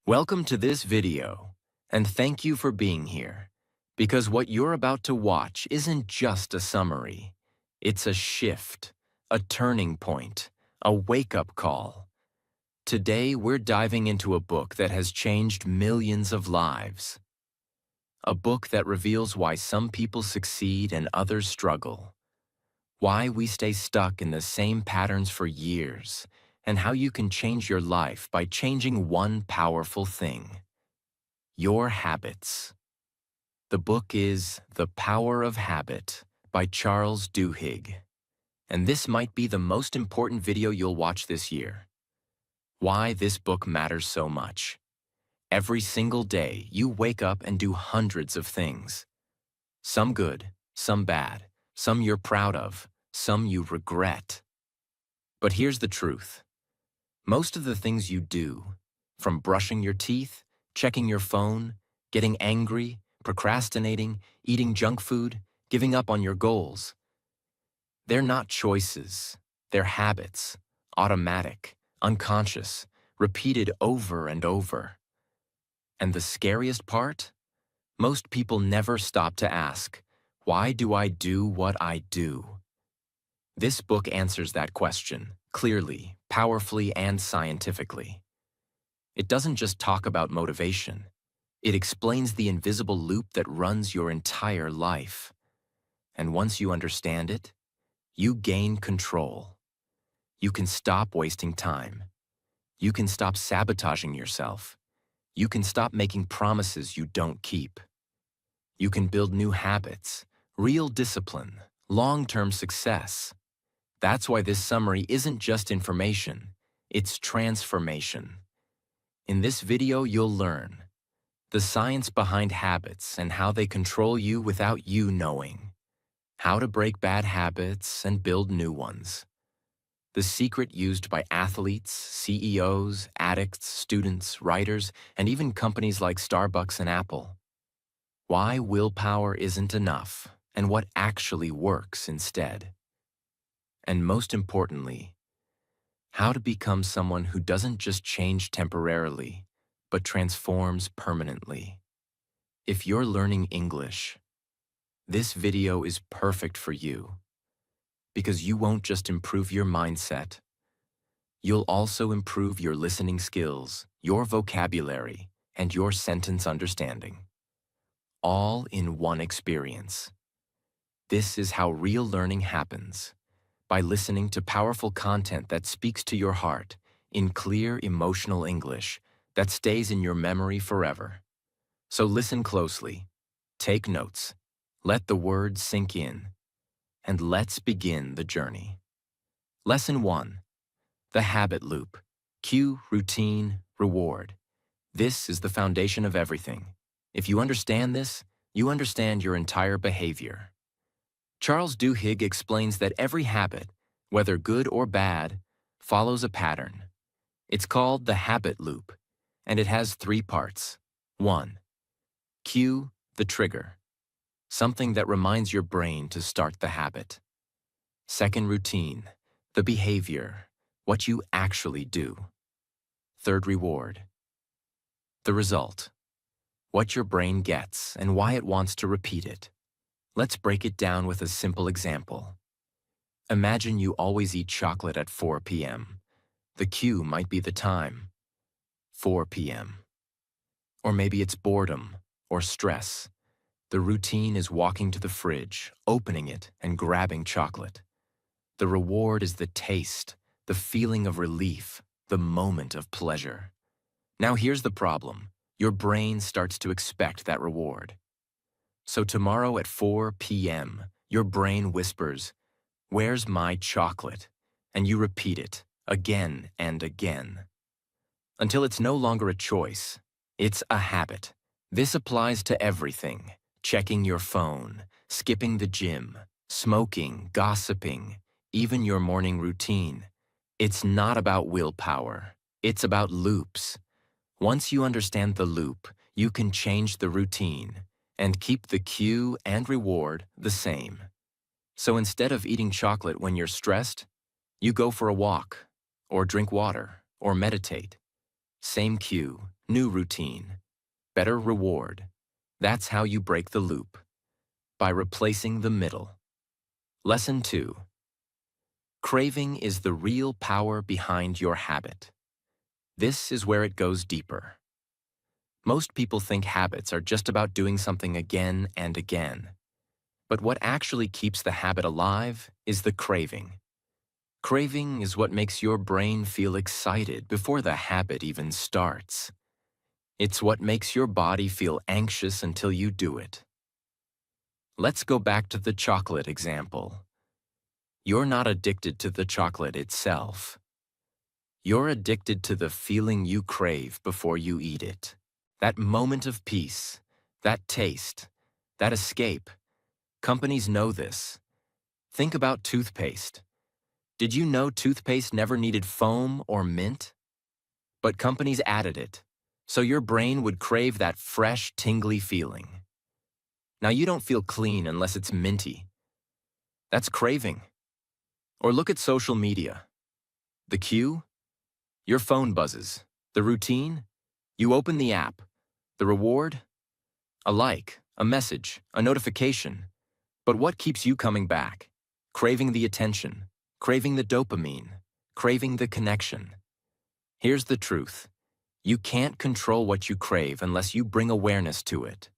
Welcome to this video, and thank you for being here, because what you're about to watch isn't just a summary. It's a shift, a turning point, a wake-up call. Today, we're diving into a book that has changed millions of lives. A book that reveals why some people succeed and others struggle, why we stay stuck in the same patterns for years, and how you can change your life by changing one powerful thing: your habits. The book is The Power of Habit by Charles Duhigg, and this might be the most important video you'll watch this year. Why this book matters so much. Every single day, you wake up and do hundreds of things. Some good, some bad, some you're proud of, some you regret. But here's the truth. Most of the things you do, from brushing your teeth, checking your phone, getting angry, procrastinating, eating junk food, giving up on your goals, they're not choices. They're habits, automatic, unconscious, repeated over and over. And the scariest part? Most people never stop to ask, why do I do what I do? This book answers that question, clearly, powerfully, and scientifically. It doesn't just talk about motivation. It explains the invisible loop that runs your entire life. And once you understand it, you gain control. You can stop wasting time. You can stop sabotaging yourself. You can stop making promises you don't keep. You can build new habits, real discipline, long-term success. That's why this summary isn't just information, it's transformation. In this video, you'll learn the science behind habits and how they control you without you knowing, how to break bad habits and build new ones, the secret used by athletes, CEOs, addicts, students, writers, and even companies like Starbucks and Apple, why willpower isn't enough and what actually works instead. And most importantly, how to become someone who doesn't just change temporarily, but transforms permanently. If you're learning English, this video is perfect for you, because you won't just improve your mindset, you'll also improve your listening skills, your vocabulary, and your sentence understanding, all in one experience. This is how real learning happens. By listening to powerful content that speaks to your heart in clear, emotional English that stays in your memory forever. So listen closely, take notes, let the words sink in, and let's begin the journey. Lesson 1. The habit loop. Cue, routine, reward. This is the foundation of everything. If you understand this, you understand your entire behavior. Charles Duhigg explains that every habit, whether good or bad, follows a pattern. It's called the habit loop, and it has 3 parts. 1. Cue, the trigger, something that reminds your brain to start the habit. 2nd, routine, the behavior, what you actually do. 3rd, reward, the result, what your brain gets and why it wants to repeat it. Let's break it down with a simple example. Imagine you always eat chocolate at 4 p.m. The cue might be the time, 4 p.m. Or maybe it's boredom or stress. The routine is walking to the fridge, opening it, and grabbing chocolate. The reward is the taste, the feeling of relief, the moment of pleasure. Now here's the problem. Your brain starts to expect that reward. So tomorrow at 4 p.m., your brain whispers, "Where's my chocolate?" And you repeat it again and again, until it's no longer a choice. It's a habit. This applies to everything: checking your phone, skipping the gym, smoking, gossiping, even your morning routine. It's not about willpower. It's about loops. Once you understand the loop, you can change the routine and keep the cue and reward the same. So instead of eating chocolate when you're stressed, you go for a walk, or drink water, or meditate. Same cue, new routine, better reward. That's how you break the loop, by replacing the middle. Lesson 2. Craving is the real power behind your habit. This is where it goes deeper. Most people think habits are just about doing something again and again. But what actually keeps the habit alive is the craving. Craving is what makes your brain feel excited before the habit even starts. It's what makes your body feel anxious until you do it. Let's go back to the chocolate example. You're not addicted to the chocolate itself. You're addicted to the feeling you crave before you eat it. That moment of peace, that taste, that escape. Companies know this. Think about toothpaste. Did you know toothpaste never needed foam or mint? But companies added it, so your brain would crave that fresh, tingly feeling. Now you don't feel clean unless it's minty. That's craving. Or look at social media. The cue? Your phone buzzes. The routine? You open the app. The reward? A like, a message, a notification. But what keeps you coming back? Craving the attention, craving the dopamine, craving the connection. Here's the truth. You can't control what you crave unless you bring awareness to it.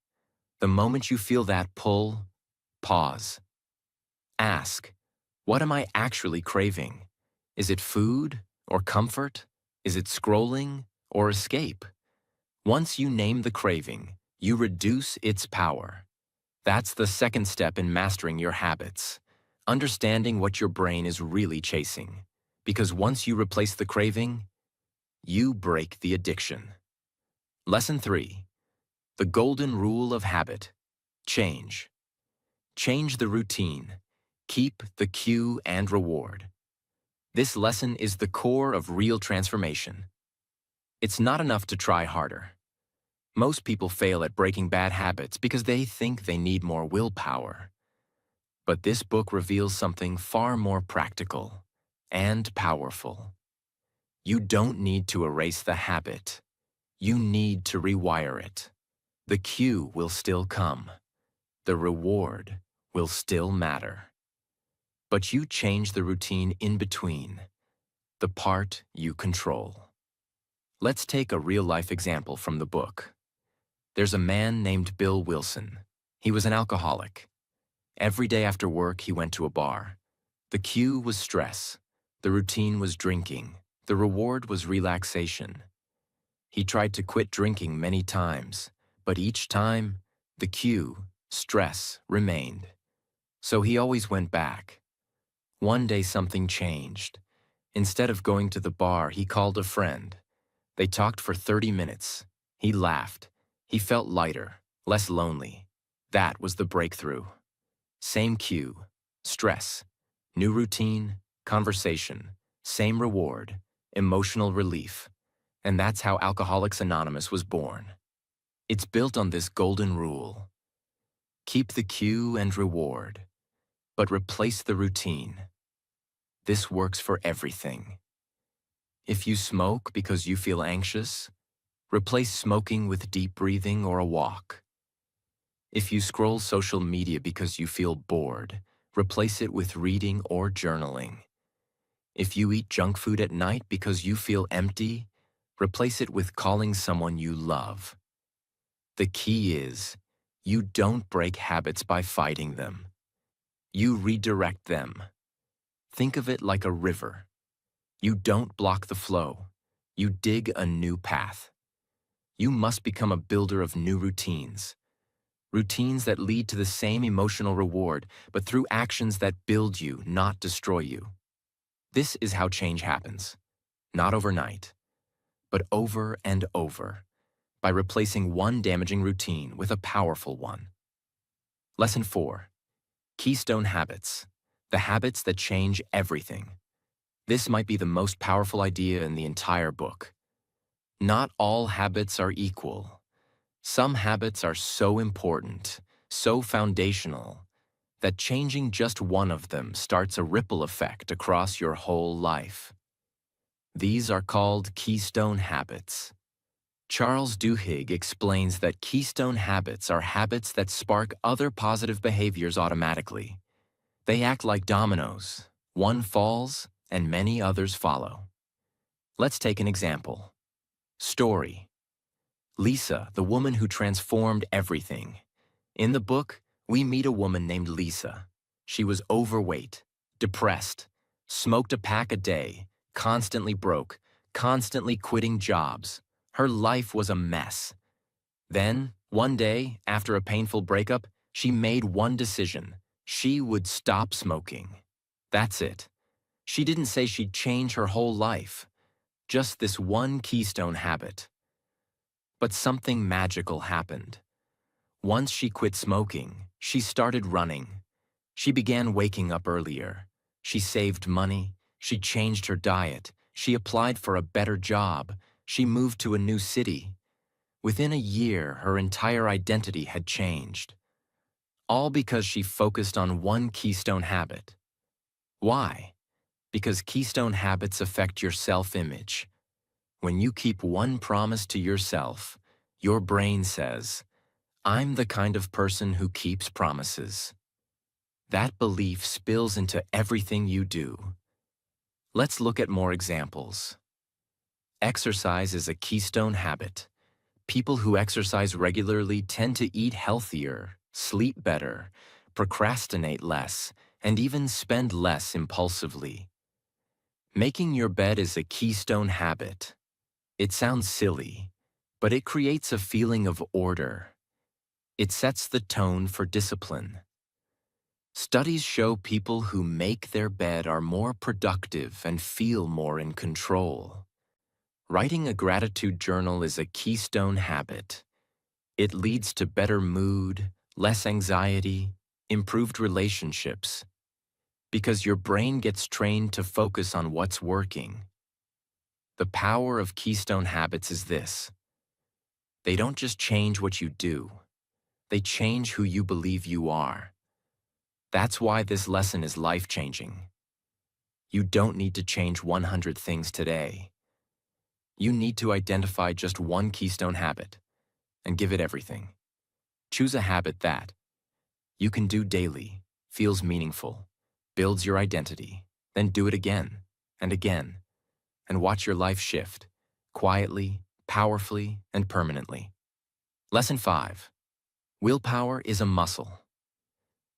The moment you feel that pull, pause. Ask, what am I actually craving? Is it food or comfort? Is it scrolling or escape? Once you name the craving, you reduce its power. That's the second step in mastering your habits, understanding what your brain is really chasing. Because once you replace the craving, you break the addiction. Lesson 3. The golden rule of habit. Change. Change the routine. Keep the cue and reward. This lesson is the core of real transformation. It's not enough to try harder. Most people fail at breaking bad habits because they think they need more willpower. But this book reveals something far more practical and powerful. You don't need to erase the habit. You need to rewire it. The cue will still come. The reward will still matter. But you change the routine in between, the part you control. Let's take a real-life example from the book. There's a man named Bill Wilson. He was an alcoholic. Every day after work, he went to a bar. The cue was stress. The routine was drinking. The reward was relaxation. He tried to quit drinking many times, but each time, the cue, stress, remained. So he always went back. One day something changed. Instead of going to the bar, he called a friend. They talked for 30 minutes. He laughed. He felt lighter, less lonely. That was the breakthrough. Same cue, stress, new routine, conversation, same reward, emotional relief. And that's how Alcoholics Anonymous was born. It's built on this golden rule. Keep the cue and reward, but replace the routine. This works for everything. If you smoke because you feel anxious, replace smoking with deep breathing or a walk. If you scroll social media because you feel bored, replace it with reading or journaling. If you eat junk food at night because you feel empty, replace it with calling someone you love. The key is, you don't break habits by fighting them. You redirect them. Think of it like a river. You don't block the flow. You dig a new path. You must become a builder of new routines. Routines that lead to the same emotional reward, but through actions that build you, not destroy you. This is how change happens. Not overnight, but over and over, by replacing one damaging routine with a powerful one. Lesson 4. Keystone habits. The habits that change everything. This might be the most powerful idea in the entire book. Not all habits are equal. Some habits are so important, so foundational, that changing just one of them starts a ripple effect across your whole life. These are called keystone habits. Charles Duhigg explains that keystone habits are habits that spark other positive behaviors automatically. They act like dominoes. One falls, and many others follow. Let's take an example. Story. Lisa, the woman who transformed everything. In the book, we meet a woman named Lisa. She was overweight, depressed, smoked a pack a day, constantly broke, constantly quitting jobs. Her life was a mess. Then, one day, after a painful breakup, she made one decision. She would stop smoking. That's it. She didn't say she'd change her whole life. Just this one keystone habit. But something magical happened. Once she quit smoking, she started running. She began waking up earlier. She saved money. She changed her diet. She applied for a better job. She moved to a new city. Within a year, her entire identity had changed. All because she focused on one keystone habit. Why? Because keystone habits affect your self-image. When you keep one promise to yourself, your brain says, "I'm the kind of person who keeps promises." That belief spills into everything you do. Let's look at more examples. Exercise is a keystone habit. People who exercise regularly tend to eat healthier, sleep better, procrastinate less, and even spend less impulsively. Making your bed is a keystone habit. It sounds silly, but it creates a feeling of order. It sets the tone for discipline. Studies show people who make their bed are more productive and feel more in control. Writing a gratitude journal is a keystone habit. It leads to better mood, less anxiety, improved relationships, because your brain gets trained to focus on what's working. The power of keystone habits is this. They don't just change what you do. They change who you believe you are. That's why this lesson is life-changing. You don't need to change 100 things today. You need to identify just one keystone habit and give it everything. Choose a habit that you can do daily, feels meaningful, builds your identity, then do it again and again, and watch your life shift, quietly, powerfully, and permanently. Lesson 5. Willpower is a muscle.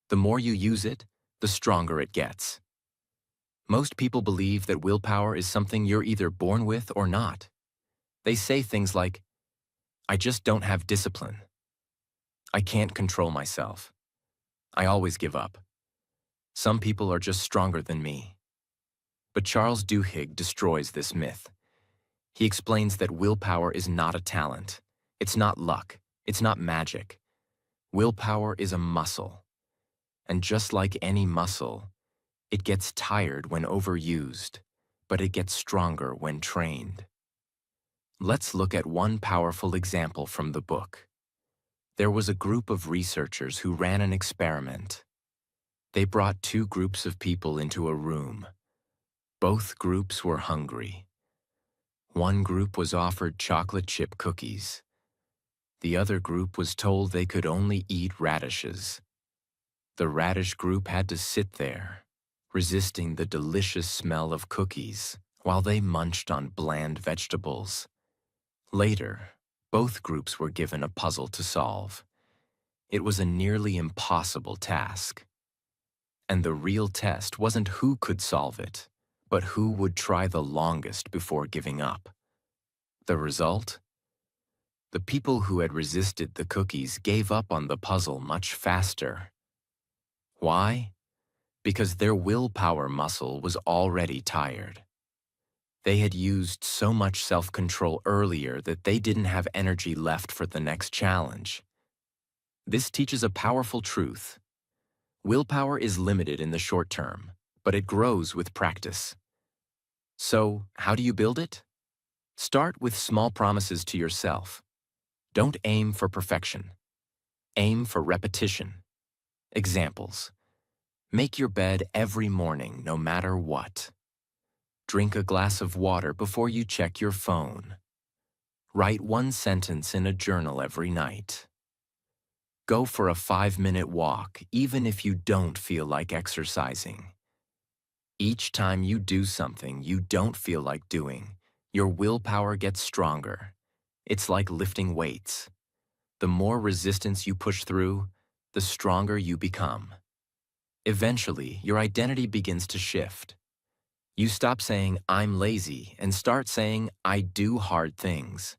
The more you use it, the stronger it gets. Most people believe that willpower is something you're either born with or not. They say things like, "I just don't have discipline. I can't control myself. I always give up. Some people are just stronger than me." But Charles Duhigg destroys this myth. He explains that willpower is not a talent. It's not luck. It's not magic. Willpower is a muscle. And just like any muscle, it gets tired when overused, but it gets stronger when trained. Let's look at one powerful example from the book. There was a group of researchers who ran an experiment. They brought two groups of people into a room. Both groups were hungry. One group was offered chocolate chip cookies. The other group was told they could only eat radishes. The radish group had to sit there, resisting the delicious smell of cookies while they munched on bland vegetables. Later, both groups were given a puzzle to solve. It was a nearly impossible task. And the real test wasn't who could solve it, but who would try the longest before giving up. The result? The people who had resisted the cookies gave up on the puzzle much faster. Why? Because their willpower muscle was already tired. They had used so much self-control earlier that they didn't have energy left for the next challenge. This teaches a powerful truth. Willpower is limited in the short term, but it grows with practice. So, how do you build it? Start with small promises to yourself. Don't aim for perfection. Aim for repetition. Examples. Make your bed every morning, no matter what. Drink a glass of water before you check your phone. Write one sentence in a journal every night. Go for a 5-minute walk, even if you don't feel like exercising. Each time you do something you don't feel like doing, your willpower gets stronger. It's like lifting weights. The more resistance you push through, the stronger you become. Eventually, your identity begins to shift. You stop saying, "I'm lazy," and start saying, "I do hard things."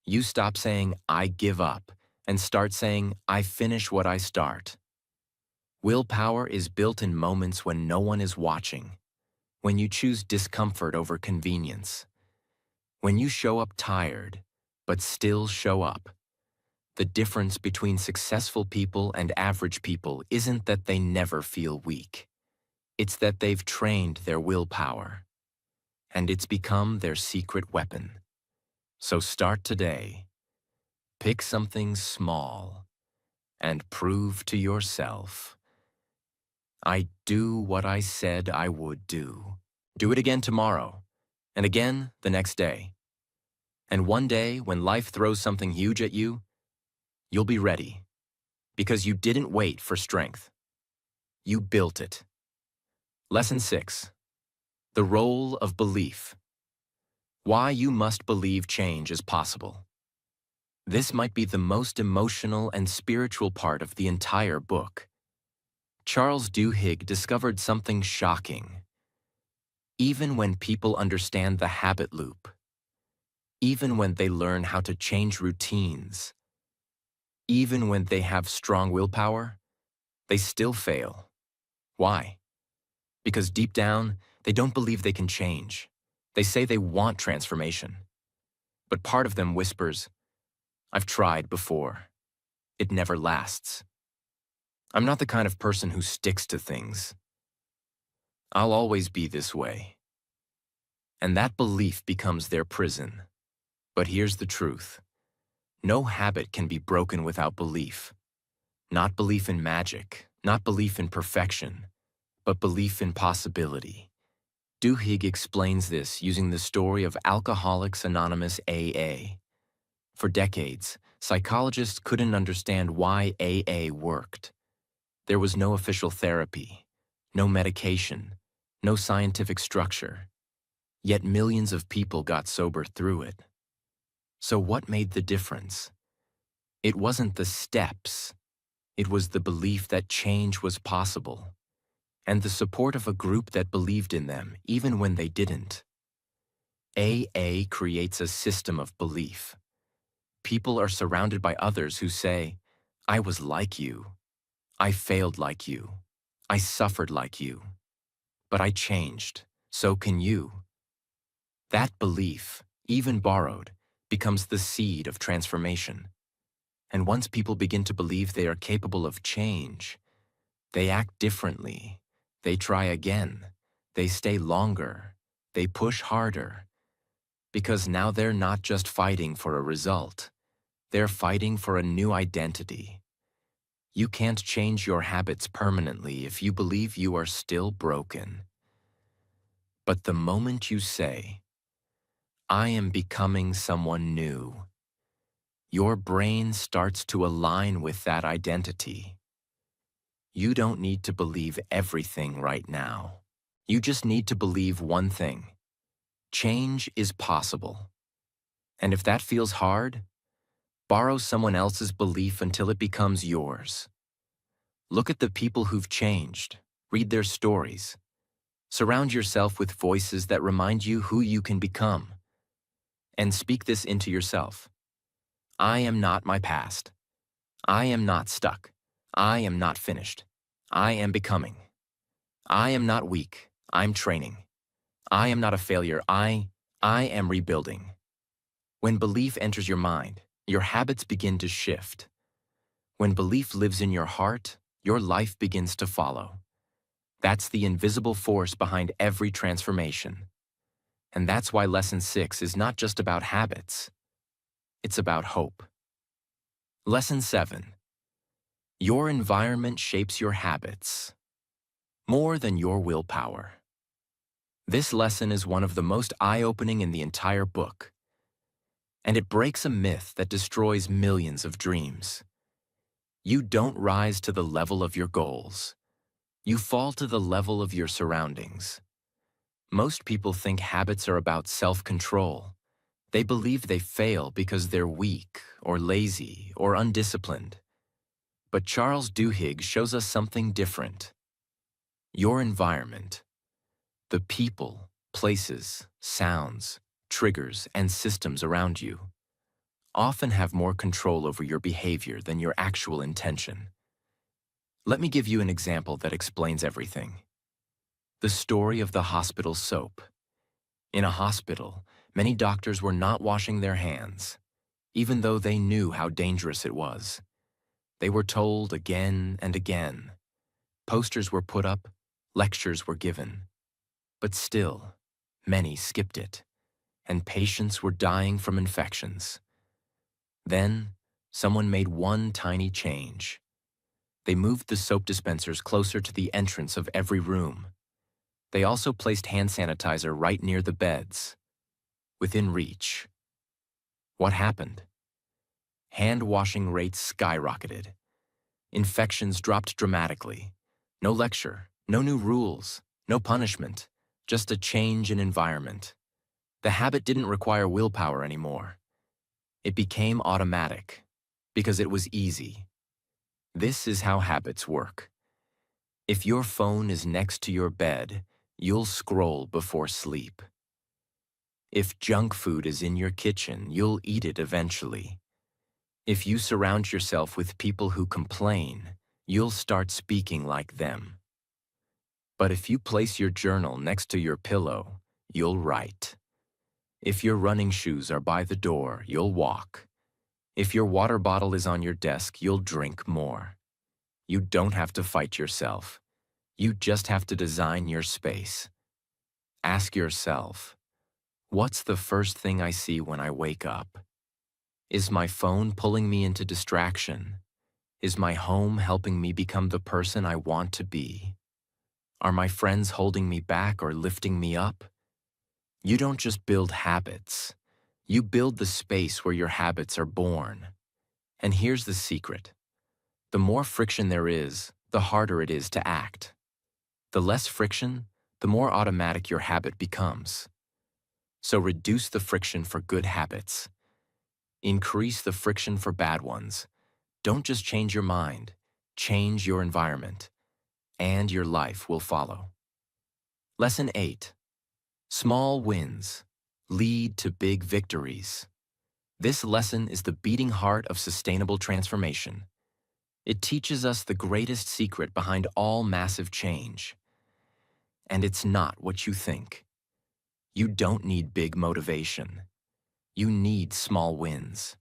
You stop saying, "I give up," and start saying, "I finish what I start." Willpower is built in moments when no one is watching, when you choose discomfort over convenience, when you show up tired, but still show up. The difference between successful people and average people isn't that they never feel weak. It's that they've trained their willpower, and it's become their secret weapon. So start today. Pick something small and prove to yourself, "I do what I said I would do." Do it again tomorrow, and again the next day. And one day, when life throws something huge at you, you'll be ready, because you didn't wait for strength. You built it. Lesson 6. The role of belief. Why you must believe change is possible. This might be the most emotional and spiritual part of the entire book. Charles Duhigg discovered something shocking. Even when people understand the habit loop, even when they learn how to change routines, even when they have strong willpower, they still fail. Why? Because deep down, they don't believe they can change. They say they want transformation. But part of them whispers, "I've tried before. It never lasts. I'm not the kind of person who sticks to things. I'll always be this way." And that belief becomes their prison. But here's the truth. No habit can be broken without belief. Not belief in magic, not belief in perfection, but belief in possibility. Duhigg explains this using the story of Alcoholics Anonymous AA. For decades, psychologists couldn't understand why AA worked. There was no official therapy, no medication, no scientific structure. Yet millions of people got sober through it. So what made the difference? It wasn't the steps. It was the belief that change was possible, and the support of a group that believed in them, even when they didn't. AA creates a system of belief. People are surrounded by others who say, "I was like you. I failed like you. I suffered like you. But I changed. So can you." That belief, even borrowed, becomes the seed of transformation. And once people begin to believe they are capable of change, they act differently. They try again. They stay longer. They push harder. Because now they're not just fighting for a result. They're fighting for a new identity. You can't change your habits permanently if you believe you are still broken. But the moment you say, "I am becoming someone new," your brain starts to align with that identity. You don't need to believe everything right now. You just need to believe one thing. Change is possible. And if that feels hard, borrow someone else's belief until it becomes yours. Look at the people who've changed. Read their stories. Surround yourself with voices that remind you who you can become. And speak this into yourself. I am not my past. I am not stuck. I am not finished. I am becoming. I am not weak. I'm training. I am not a failure. I am rebuilding. When belief enters your mind, your habits begin to shift. When belief lives in your heart, your life begins to follow. That's the invisible force behind every transformation. And that's why Lesson 6 is not just about habits. It's about hope. Lesson 7. Your environment shapes your habits more than your willpower. This lesson is one of the most eye-opening in the entire book. And it breaks a myth that destroys millions of dreams. You don't rise to the level of your goals. You fall to the level of your surroundings. Most people think habits are about self-control. They believe they fail because they're weak or lazy or undisciplined. But Charles Duhigg shows us something different. Your environment, the people, places, sounds, triggers, and systems around you, often have more control over your behavior than your actual intention. Let me give you an example that explains everything. The story of the hospital soap. In a hospital, many doctors were not washing their hands, even though they knew how dangerous it was. They were told again and again. Posters were put up, lectures were given. But still, many skipped it, and patients were dying from infections. Then, someone made one tiny change. They moved the soap dispensers closer to the entrance of every room. They also placed hand sanitizer right near the beds, within reach. What happened? Hand washing rates skyrocketed. Infections dropped dramatically. No lecture, no new rules, no punishment, just a change in environment. The habit didn't require willpower anymore. It became automatic, because it was easy. This is how habits work. If your phone is next to your bed, you'll scroll before sleep. If junk food is in your kitchen, you'll eat it eventually. If you surround yourself with people who complain, you'll start speaking like them. But if you place your journal next to your pillow, you'll write. If your running shoes are by the door, you'll walk. If your water bottle is on your desk, you'll drink more. You don't have to fight yourself. You just have to design your space. Ask yourself, what's the first thing I see when I wake up? Is my phone pulling me into distraction? Is my home helping me become the person I want to be? Are my friends holding me back or lifting me up? You don't just build habits. You build the space where your habits are born. And here's the secret. The more friction there is, the harder it is to act. The less friction, the more automatic your habit becomes. So reduce the friction for good habits. Increase the friction for bad ones. Don't just change your mind, change your environment, and your life will follow. Lesson 8. Small wins lead to big victories. This lesson is the beating heart of sustainable transformation. It teaches us the greatest secret behind all massive change. And it's not what you think. You don't need big motivation. You need small wins.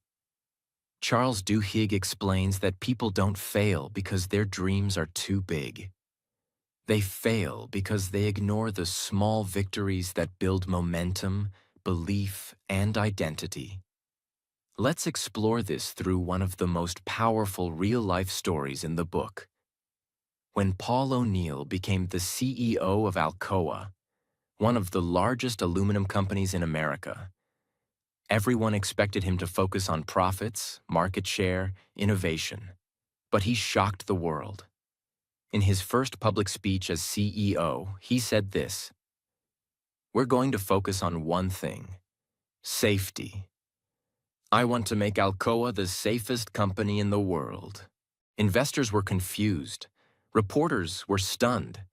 Charles Duhigg explains that people don't fail because their dreams are too big. They fail because they ignore the small victories that build momentum, belief, and identity. Let's explore this through one of the most powerful real-life stories in the book. When Paul O'Neill became the CEO of Alcoa, one of the largest aluminum companies in America, everyone expected him to focus on profits, market share, innovation. But he shocked the world. In his first public speech as CEO, he said this: "We're going to focus on one thing: safety. I want to make Alcoa the safest company in the world." Investors were confused. Reporters were stunned.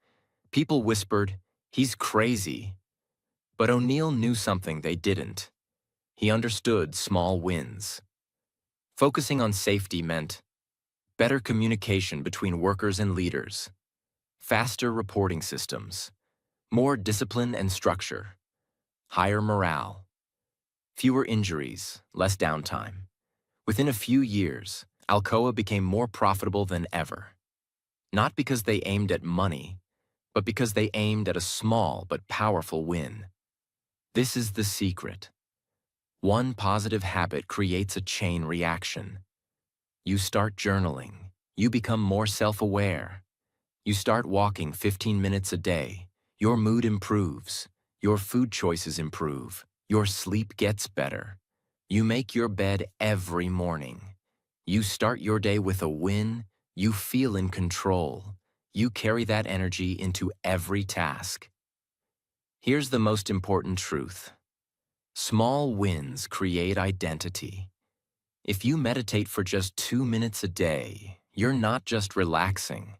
People whispered, "He's crazy." But O'Neill knew something they didn't. He understood small wins. Focusing on safety meant better communication between workers and leaders, faster reporting systems, more discipline and structure, higher morale, fewer injuries, less downtime. Within a few years, Alcoa became more profitable than ever. Not because they aimed at money, but because they aimed at a small but powerful win. This is the secret. One positive habit creates a chain reaction. You start journaling. You become more self-aware. You start walking 15 minutes a day. Your mood improves. Your food choices improve. Your sleep gets better. You make your bed every morning. You start your day with a win. You feel in control. You carry that energy into every task. Here's the most important truth. Small wins create identity. If you meditate for just 2 minutes a day, you're not just relaxing.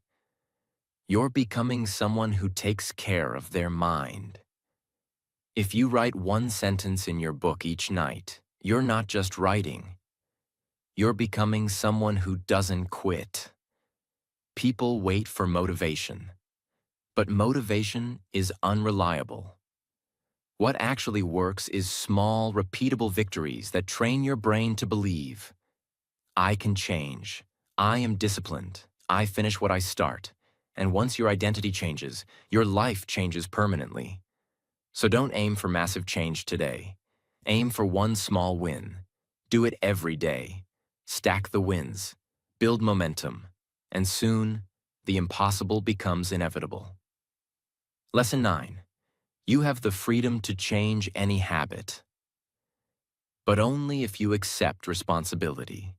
You're becoming someone who takes care of their mind. If you write one sentence in your book each night, you're not just writing. You're becoming someone who doesn't quit. People wait for motivation, but motivation is unreliable. What actually works is small, repeatable victories that train your brain to believe, I can change. I am disciplined. I finish what I start. And once your identity changes, your life changes permanently. So don't aim for massive change today. Aim for one small win. Do it every day. Stack the wins. Build momentum. And soon, the impossible becomes inevitable. Lesson 9. You have the freedom to change any habit, but only if you accept responsibility.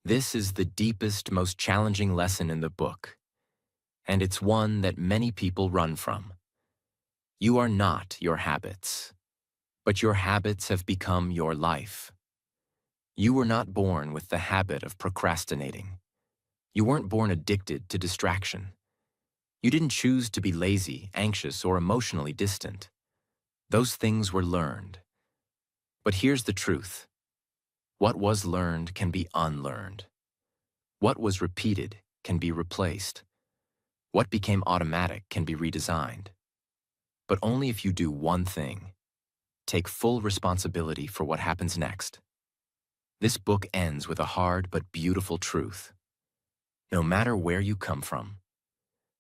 This is the deepest, most challenging lesson in the book, and it's one that many people run from. You are not your habits, but your habits have become your life. You were not born with the habit of procrastinating. You weren't born addicted to distraction. You didn't choose to be lazy, anxious, or emotionally distant. Those things were learned. But here's the truth. What was learned can be unlearned. What was repeated can be replaced. What became automatic can be redesigned. But only if you do one thing. Take full responsibility for what happens next. This book ends with a hard but beautiful truth. No matter where you come from,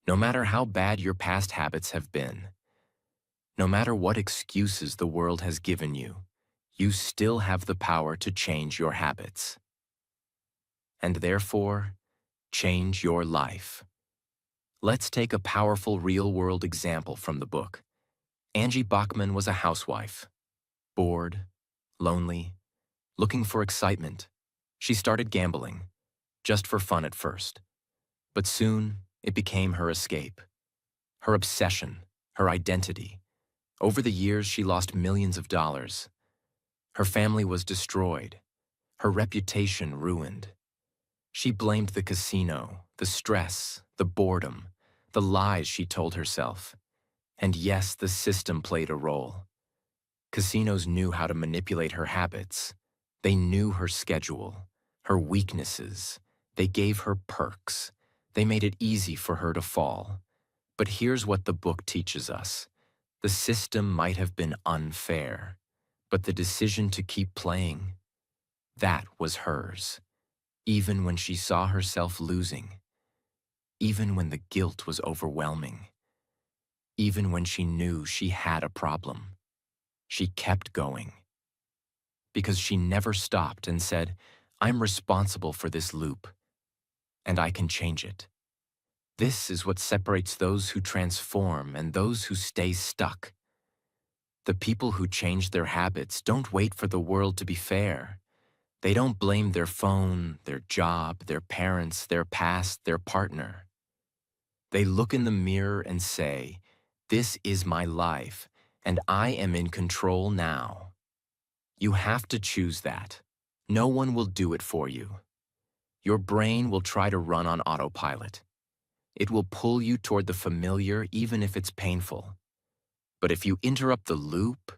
no matter how bad your past habits have been, no matter what excuses the world has given you, you still have the power to change your habits. And therefore, change your life. Let's take a powerful real-world example from the book. Angie Bachman was a housewife. Bored, lonely, looking for excitement. She started gambling, just for fun at first. But soon, it became her escape. Her obsession, her identity. Over the years, she lost millions of dollars. Her family was destroyed. Her reputation ruined. She blamed the casino, the stress, the boredom, the lies she told herself. And yes, the system played a role. Casinos knew how to manipulate her habits. They knew her schedule, her weaknesses. They gave her perks. They made it easy for her to fall. But here's what the book teaches us. The system might have been unfair, but the decision to keep playing, that was hers. Even when she saw herself losing, even when the guilt was overwhelming, even when she knew she had a problem, she kept going. Because she never stopped and said, I'm responsible for this loop, and I can change it. This is what separates those who transform and those who stay stuck. The people who change their habits don't wait for the world to be fair. They don't blame their phone, their job, their parents, their past, their partner. They look in the mirror and say, this is my life, and I am in control now. You have to choose that. No one will do it for you. Your brain will try to run on autopilot. It will pull you toward the familiar even if it's painful. But if you interrupt the loop,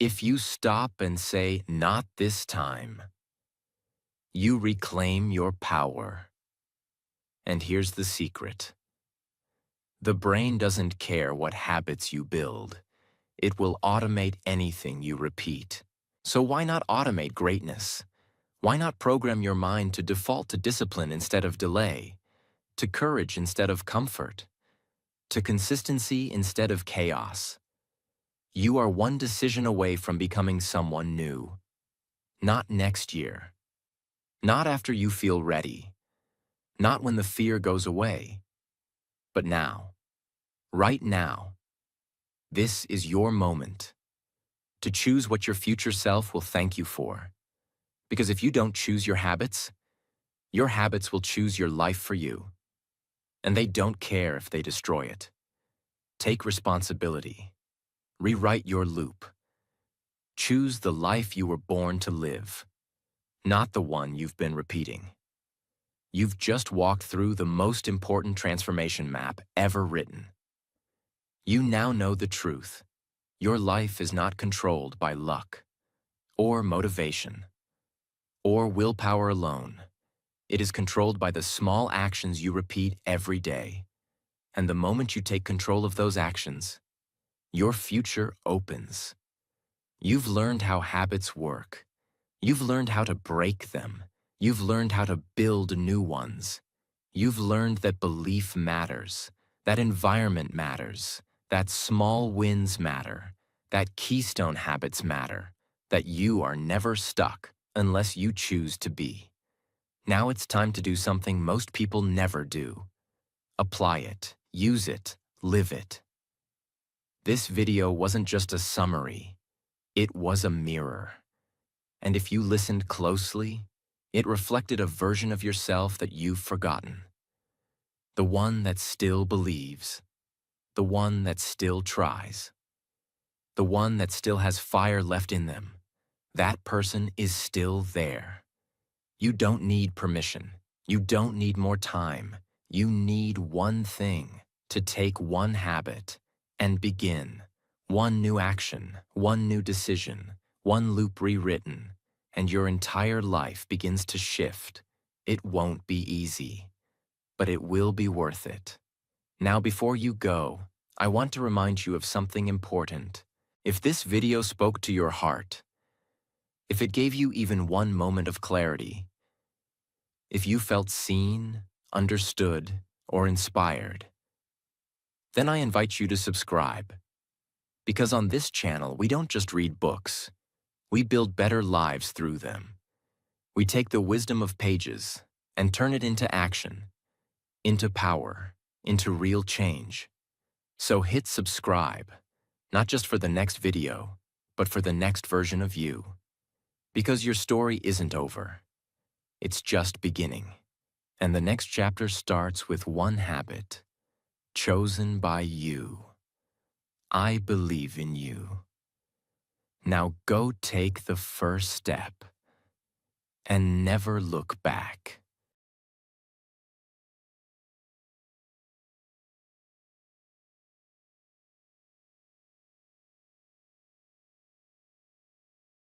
if you stop and say, not this time, you reclaim your power. And here's the secret. The brain doesn't care what habits you build. It will automate anything you repeat. So why not automate greatness? Why not program your mind to default to discipline instead of delay, to courage instead of comfort, to consistency instead of chaos? You are one decision away from becoming someone new. Not next year. Not after you feel ready. Not when the fear goes away. But now. Right now. This is your moment to choose what your future self will thank you for. Because if you don't choose your habits will choose your life for you. And they don't care if they destroy it. Take responsibility. Rewrite your loop. Choose the life you were born to live, not the one you've been repeating. You've just walked through the most important transformation map ever written. You now know the truth. Your life is not controlled by luck, or motivation, or willpower alone. It is controlled by the small actions you repeat every day. And the moment you take control of those actions, your future opens. You've learned how habits work. You've learned how to break them. You've learned how to build new ones. You've learned that belief matters, that environment matters, that small wins matter, that keystone habits matter, that you are never stuck unless you choose to be. Now it's time to do something most people never do. Apply it, use it, live it. This video wasn't just a summary, it was a mirror. And if you listened closely, it reflected a version of yourself that you've forgotten. The one that still believes. The one that still tries. The one that still has fire left in them. That person is still there. You don't need permission. You don't need more time. You need one thing: to take one habit and begin. One new action, one new decision, one loop rewritten, and your entire life begins to shift. It won't be easy, but it will be worth it. Now, before you go, I want to remind you of something important. If this video spoke to your heart, if it gave you even one moment of clarity, if you felt seen, understood, or inspired, then I invite you to subscribe. Because on this channel, we don't just read books. We build better lives through them. We take the wisdom of pages and turn it into action, into power, into real change. So hit subscribe, not just for the next video, but for the next version of you. Because your story isn't over. It's just beginning. And the next chapter starts with one habit, chosen by you. I believe in you. Now go take the first step and never look back.